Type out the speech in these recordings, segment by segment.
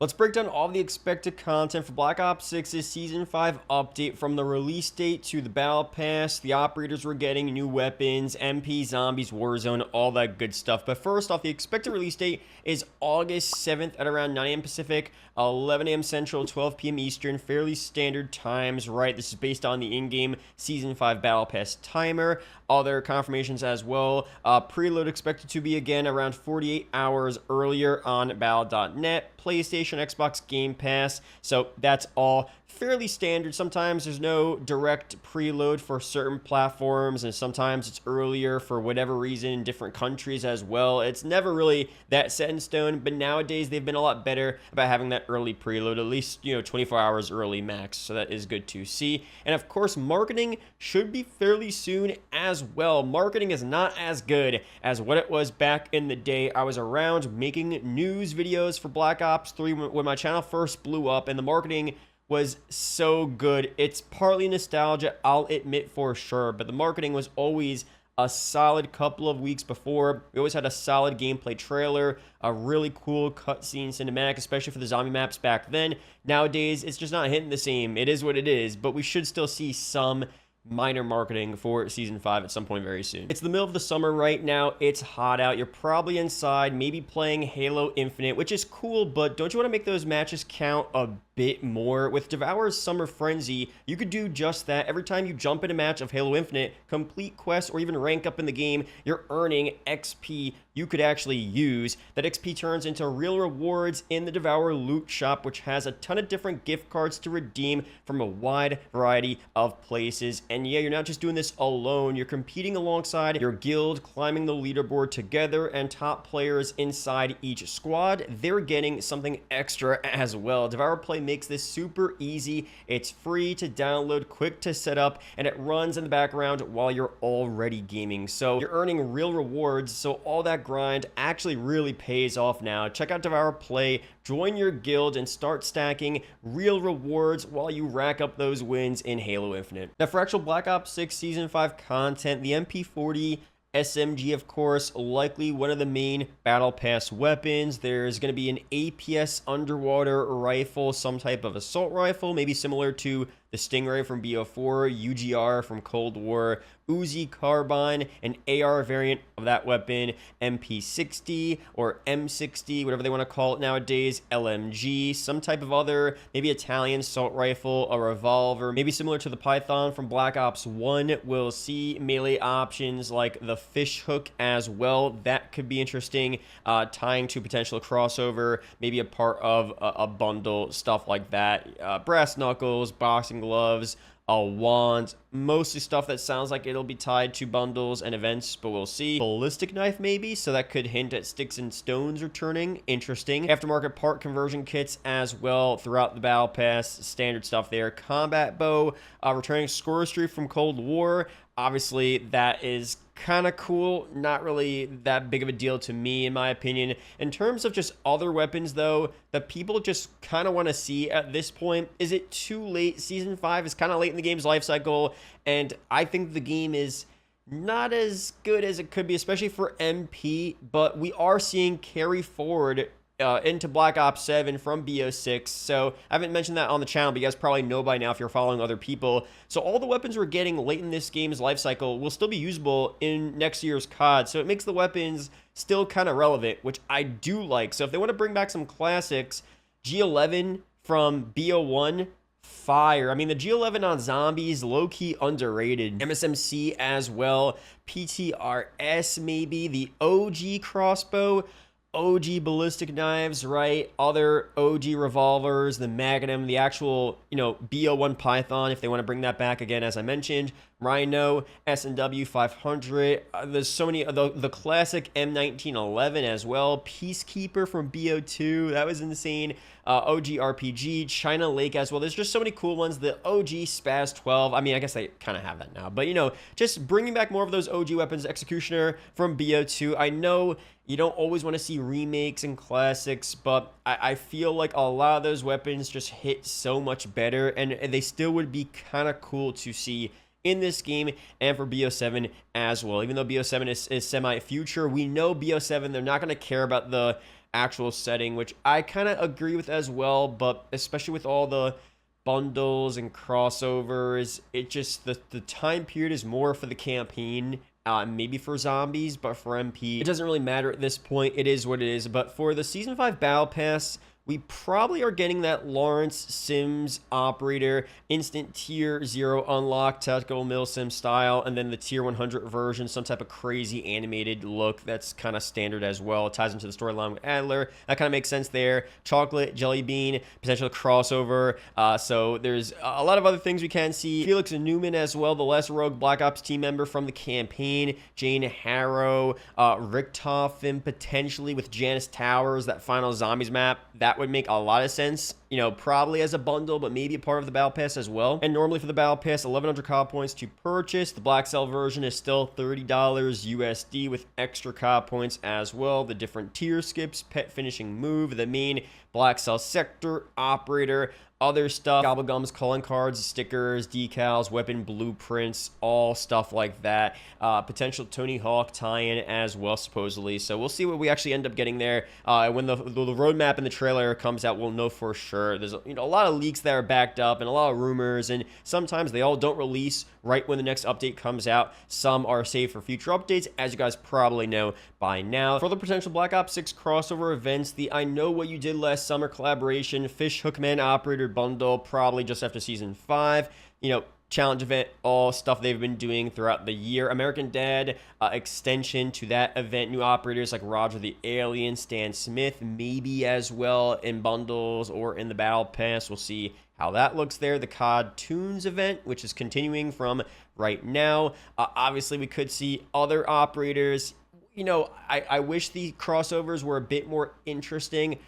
Let's break down all the expected content for Black Ops 6's Season 5 update from the release date to the Battle Pass, the operators we're getting, new weapons, MP, zombies, Warzone, all that good stuff. But first off, the expected release date is August 7th at around 9 a.m. Pacific, 11 a.m. Central, 12 p.m. Eastern, fairly standard times, right? This is based on the in-game Season 5 Battle Pass timer. Other confirmations as well. Preload expected to be again around 48 hours earlier on battle.net, PlayStation, Xbox Game Pass. So that's all fairly standard. Sometimes there's no direct preload for certain platforms, and sometimes it's earlier for whatever reason in different countries as well. It's never really that set in stone, but nowadays they've been a lot better about having that early preload, at least 24 hours early max. So that is good to see. And of course, marketing should be fairly soon as well. Marketing is not as good as what it was back in the day. I was around making news videos for Black Ops 3 when my channel first blew up, and the marketing was so good. It's partly nostalgia, I'll admit for sure, but the marketing was always a solid couple of weeks before. We always had a solid gameplay trailer, a really cool cutscene cinematic, especially for the zombie maps back then. Nowadays, it's just not hitting the same. It is what it is, but we should still see some minor marketing for Season 5 at some point very soon. It's the middle of the summer right now. It's hot out. You're probably inside, maybe playing Halo Infinite, which is cool, but don't you want to make those matches count a bit more? With Devour's Summer Frenzy, you could do just that. Every time you jump in a match of Halo Infinite, complete quests, or even rank up in the game, you're earning XP you could actually use. That XP turns into real rewards in the Devour loot shop, which has a ton of different gift cards to redeem from a wide variety of places. And yeah, you're not just doing this alone. You're competing alongside your guild, climbing the leaderboard together, and top players inside each squad, they're getting something extra as well. Devour Play makes this super easy. It's free to download, quick to set up, and it runs in the background while you're already gaming. So you're earning real rewards, so all that grind actually really pays off now. Check out Devour Play, join your guild, and start stacking real rewards while you rack up those wins in Halo Infinite. Now for actual Black Ops 6 Season 5 content, the MP40 SMG, of course, likely one of the main Battle Pass weapons. There's going to be an APS underwater rifle, some type of assault rifle, maybe similar to the Stingray from BO4, UGR from Cold War, Uzi carbine, an AR variant of that weapon, MP60 or M60, whatever they want to call it nowadays, LMG, some type of other, maybe Italian assault rifle, a revolver, maybe similar to the Python from Black Ops 1. We'll see melee options like the fish hook as well. That could be interesting, tying to potential crossover, maybe a part of a bundle, stuff like that. Brass knuckles, boxing gloves, a wand, mostly stuff that sounds like it'll be tied to bundles and events, but we'll see. Ballistic knife maybe, so that could hint at sticks and stones returning. Interesting. Aftermarket part conversion kits as well throughout the Battle Pass, standard stuff there. Combat bow, returning score streak from Cold War. Obviously, that is kind of cool. Not really that big of a deal to me, in my opinion. In terms of just other weapons, though, that people just kind of want to see at this point, is it too late? Season 5 is kind of late in the game's life cycle, and I think the game is not as good as it could be, especially for MP, but we are seeing carry forward into Black Ops 7 from BO6, so I haven't mentioned that on the channel, but you guys probably know by now if you're following other people. So all the weapons we're getting late in this game's life cycle will still be usable in next year's COD, so it makes the weapons still kind of relevant, which I do like. So if they want to bring back some classics, G11 from BO1, fire. I mean, the G11 on zombies, low-key underrated. MSMC as well, PTRS maybe, the OG crossbow, OG ballistic knives, right? Other OG revolvers, the Magnum, the actual, BO1 Python, if they want to bring that back again, as I mentioned. Rhino, S&W 500. There's so many of the classic M1911 as well. Peacekeeper from BO2. That was insane. OG RPG, China Lake as well. There's just so many cool ones. The OG Spaz 12. I mean, I guess they kind of have that now. But, just bringing back more of those OG weapons. Executioner from BO2. I know you don't always want to see remakes and classics, but I feel like a lot of those weapons just hit so much better, and they still would be kind of cool to see in this game and for BO7 as well. Even though BO7 is semi-future, we know BO7, they're not going to care about the actual setting, which I kind of agree with as well, but especially with all the bundles and crossovers, it just, the time period is more for the campaign, maybe for zombies, but for MP, it doesn't really matter at this point. It is what it is. But for the Season 5 Battle Pass, we probably are getting that Lawrence Sims operator, instant tier 0 unlock, tactical milsim style, and then the tier 100 version, some type of crazy animated look that's kind of standard as well. It ties into the storyline with Adler. That kind of makes sense there. Chocolate, Jelly Bean, potential crossover. So there's a lot of other things we can see. Felix Newman as well, the less rogue Black Ops team member from the campaign. Jane Harrow, Richtofen potentially with Janice Towers, that final Zombies map. That would make a lot of sense, you know, probably as a bundle, but maybe a part of the Battle Pass as well. And normally for the Battle Pass, 1,100 COD points to purchase. The Black Cell version is still $30 USD with extra COD points as well. The different tier skips, pet finishing move, the main Black Cell sector, operator, other stuff, Gobblegums, calling cards, stickers, decals, weapon blueprints, all stuff like that. Potential Tony Hawk tie-in as well, supposedly. So we'll see what we actually end up getting there. When the roadmap and the trailer comes out, we'll know for sure. There's a lot of leaks that are backed up and a lot of rumors, and sometimes they all don't release right when the next update comes out. Some are saved for future updates, as you guys probably know by now. For the potential Black Ops 6 crossover events, the I Know What You Did Last Summer collaboration, Fish Hookman Operator bundle, probably just after Season 5. Challenge event, all stuff they've been doing throughout the year. American Dad, extension to that event. New operators like Roger the Alien, Stan Smith, maybe as well in bundles or in the Battle Pass. We'll see how that looks there. The COD Tunes event, which is continuing from right now. Obviously, we could see other operators. I wish the crossovers were a bit more interesting.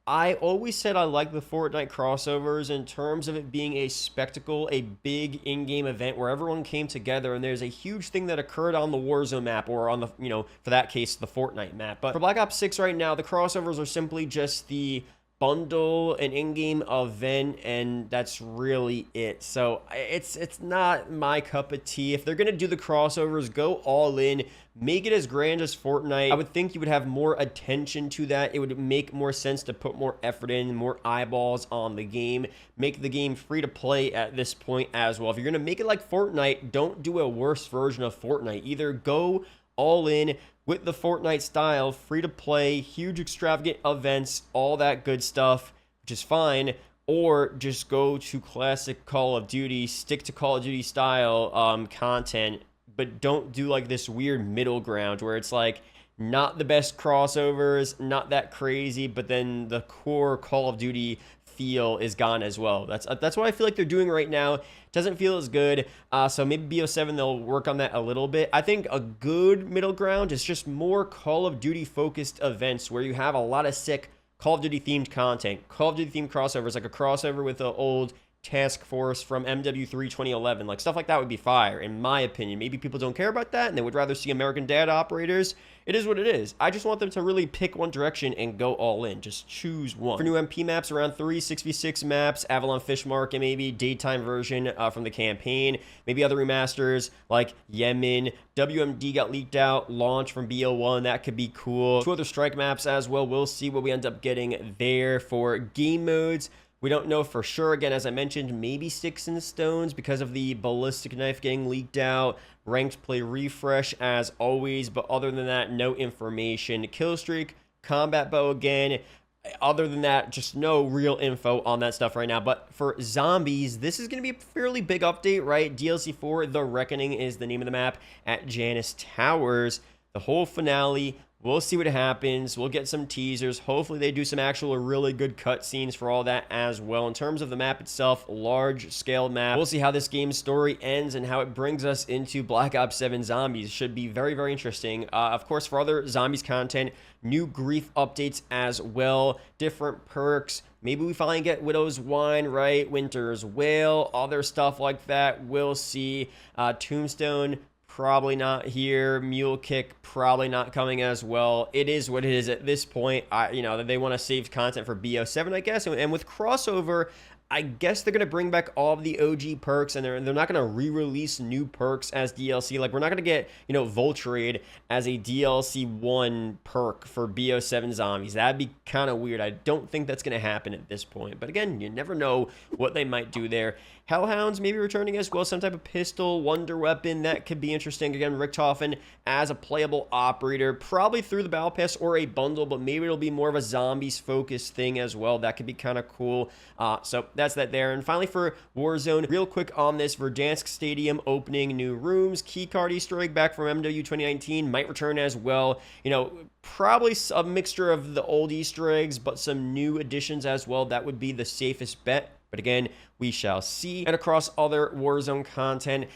I always said I like the Fortnite crossovers in terms of it being a spectacle, a big in-game event where everyone came together, and there's a huge thing that occurred on the Warzone map, or on the, for that case, the Fortnite map. But for Black Ops 6 right now, the crossovers are simply just the bundle an in-game event, and that's really it. So it's not my cup of tea. If they're gonna do the crossovers, go all in, make it as grand as Fortnite. I would think you would have more attention to that. It would make more sense to put more effort in, more eyeballs on the game, make the game free to play at this point as well. If you're gonna make it like Fortnite, don't do a worse version of Fortnite. Either go all in with the Fortnite style, free to play, huge extravagant events, all that good stuff, which is fine, or just go to classic Call of Duty, stick to Call of Duty style content, but don't do like this weird middle ground where it's like not the best crossovers, not that crazy, but then the core Call of Duty feel is gone as well. That's what I feel like they're doing right now. It doesn't feel as good. So maybe BO7, they'll work on that a little bit. I think a good middle ground is just more Call of Duty focused events where you have a lot of sick Call of Duty themed content, Call of Duty themed crossovers, like a crossover with the old Task Force from MW3 2011. Like, stuff like that would be fire, in my opinion. Maybe people don't care about that and they would rather see American Dad operators. It is what it is. I just want them to really pick one direction and go all in. Just choose one. For new MP maps, around 3 6v6 maps, Avalon Fish Market, maybe daytime version from the campaign, maybe other remasters like Yemen. WMD got leaked out, launch from BO1. That could be cool. 2 other strike maps as well. We'll see what we end up getting there. For game modes, we don't know for sure. Again, as I mentioned, maybe Sticks and Stones because of the ballistic knife getting leaked out. Ranked play refresh as always, but other than that, no information. Killstreak, combat bow again. Other than that, just no real info on that stuff right now. But for zombies, this is going to be a fairly big update, right? DLC 4, The Reckoning is the name of the map at Janice Towers. The whole finale. We'll see what happens. We'll get some teasers. Hopefully they do some actual really good cutscenes for all that as well. In terms of the map itself, large-scale map. We'll see how this game's story ends and how it brings us into Black Ops 7 Zombies. Should be very, very interesting. Of course, for other Zombies content, new grief updates as well, different perks. Maybe we finally get Widow's Wine, right? Winter's Wail, other stuff like that. We'll see. Tombstone, probably not here. Mule Kick, probably not coming as well. It is what it is at this point. They want to save content for BO7, I guess. And with crossover, I guess they're going to bring back all of the OG perks, and they're not going to re-release new perks as DLC. Like, we're not going to get, Vulture as a DLC 1 perk for BO7 zombies. That'd be kind of weird. I don't think that's going to happen at this point. But again, you never know what they might do there. Hellhounds maybe returning as well, some type of pistol, wonder weapon. That could be interesting. Again, Richtofen as a playable operator, probably through the Battle Pass or a bundle, but maybe it'll be more of a zombies-focused thing as well. That could be kind of cool. So that's that there. And finally for Warzone, real quick on this, Verdansk Stadium opening new rooms. Keycard Easter egg back from MW 2019 might return as well. Probably a mixture of the old Easter eggs, but some new additions as well. That would be the safest bet. But again, we shall see. And across other Warzone content,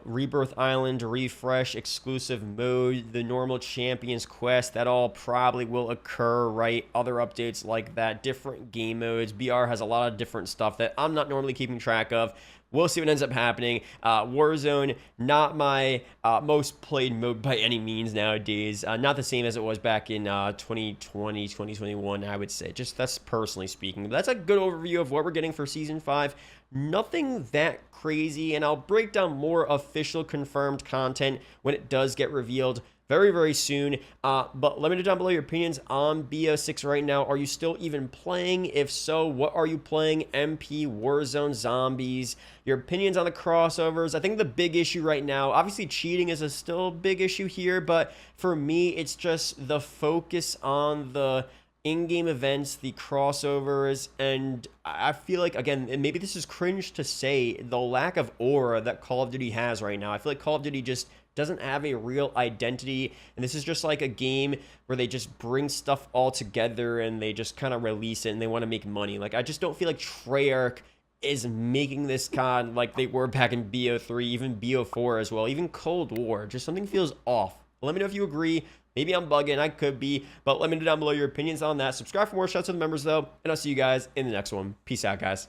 Rebirth Island, Refresh, exclusive mode, the normal Champions Quest, that all probably will occur, right? Other updates like that, different game modes. BR has a lot of different stuff that I'm not normally keeping track of. We'll see what ends up happening. Warzone, not my most played mode by any means nowadays. Not the same as it was back in 2020, 2021, I would say. Just that's personally speaking. But that's a good overview of what we're getting for Season 5. Nothing that crazy, and I'll break down more official confirmed content when it does get revealed very, very soon. But let me know down below your opinions on BO6 right now. Are you still even playing? If so, what are you playing? MP, Warzone, Zombies, your opinions on the crossovers. I think the big issue right now, obviously cheating is still a big issue here, but for me, it's just the focus on the in-game events, the crossovers, and I feel like, again, and maybe this is cringe to say, the lack of aura that Call of Duty has right now. I feel like Call of Duty just doesn't have a real identity, and this is just like a game where they just bring stuff all together and they just kind of release it and they want to make money. Like, I just don't feel like Treyarch is making this COD like they were back in BO3, even BO4 as well, even Cold War. Just something feels off. Let me know if you agree. Maybe I'm bugging, I could be, but let me know down below your opinions on that. Subscribe for more. Shout out to the members though, and I'll see you guys in the next one. Peace out, guys.